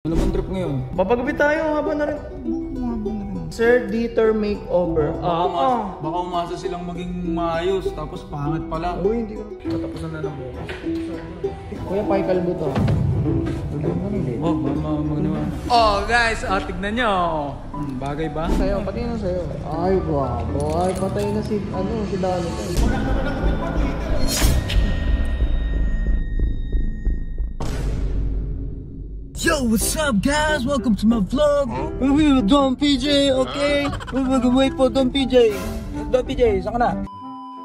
Ano bang trip ngayon? Papagupit tayo, haba na rin. Sir Dieter Makeover. Baka umasa silang maging maayos, tapos pangit pala. Uy, hindi ko. Katapusan na ng buka. Kuya, pakikalbo to. Oh, magnawa. Oh guys, tignan nyo. Bagay ba? Sa'yo, pati na sa'yo. Ay, guwapo. Ay, patay na si Dani. Yo, what's up guys? Welcome to my vlog. We're with Don PJ, okay? We're gonna wait for Don PJ. Don PJ, saan ka na?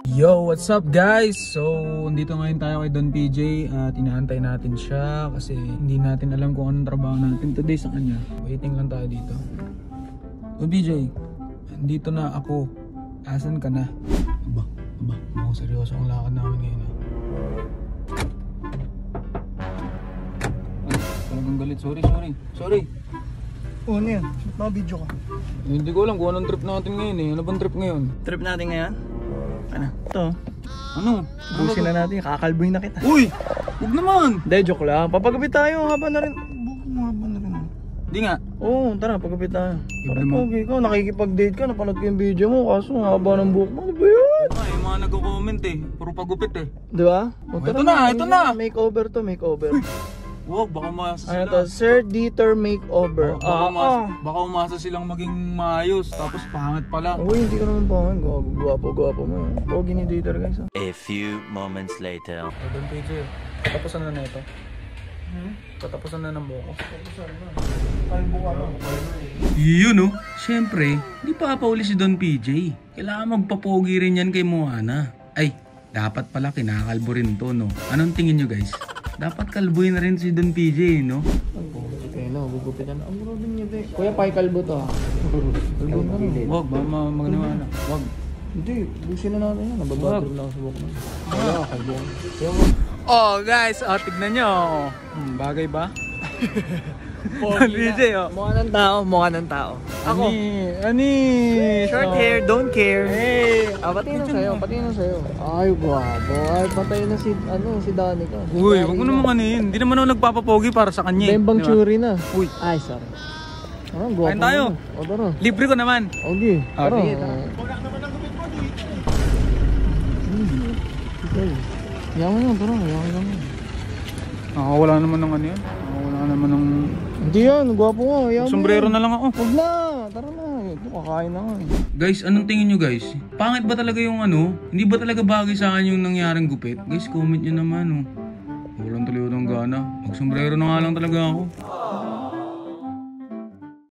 Yo, what's up guys? So, nandito ngayon tayo kay Don PJ at inaantay natin siya kasi hindi natin alam kung anong trabaho natin today sa kanya. Waiting lang tayo dito. Don PJ, nandito na ako. Asan ka na? Mukhang seryoso ang lakad namin ngayon. Talagang galit. Sorry. Oo, ano yan? Naka-video ka. Hindi ko alam kung anong trip natin ngayon eh. Ano bang trip ngayon? Trip natin ngayon? Ano? Ito. Ano? Busin na natin. Kakalboy na kita. Uy! Huwag naman! Hindi, joke lang. Papagupit tayo. Haba na rin. Di nga. Oo, tara. Pagupit tayo. Iba mo. Okay, ikaw nakikipag-date ka. Napanood ko yung video mo. Kaso haba ng buhok mo. Ano ba yun? Ay, yung mga nagko-comment eh. Puro pagupit eh. Di ba? Ito na! Makeover to, makeover. Wow, baka umasa sila. Ano to? Sir Dieter Makeover. Baka umasa silang maging maayos, tapos pangit pala. Uy, hindi ka naman pangit. Gwapo mo. Pogi ni Dieter, guys. A few moments later. Don PJ, katapusan na ito. Katapusan na ng buko. Kalbo ka lang. Yun no, syempre, hindi pa pauli si Don PJ. Kailangan magpapogi rin yan kay Moana. Ay, dapat pala kinakalbo rin to no. Anong tingin nyo guys? Dapat kalbuin na rin si Don PJ no? Okay no, gugupitan na. Ang grabe niya be. Kuya, pakikalbo to ha. Kalbo na rin. Wag, magnawa na. Wag. Hindi, busin na natin yan. Nababatrip lang sa buhok mo. Wala, kalbo. Oh guys, tignan nyo. Bagay ba? Don PJ oh. Mukha ng tao. Ako. Ani? Short hair, don't care. Hey! Pati na sa'yo. Ay, guwapo. Ay, patay na si Dani ka. Uy, wag mo naman yun. Hindi naman ako nagpapapogi para sa kanya. Bembang churi na. Uy. Ay, sorry. Guwapo. Kain tayo. O, tara. Libre ko naman. Okay. Tara. Sige, tara. Yaman yan, tara. Yaman yan. Nakawala naman ng ano yun. Nakawala naman ng... Hindi yan, guwapo nga. Yaman. Sombrero na lang ako. Huwag na. Tara na. Ito, kakain na nga. Guys, anong tingin nyo guys? Pangit ba talaga yung ano? Hindi ba talaga bagay sa akin yung nangyaring gupit? Guys, comment nyo naman oh. Walang tuloy ng gana. Magsombrero na nga lang talaga ako.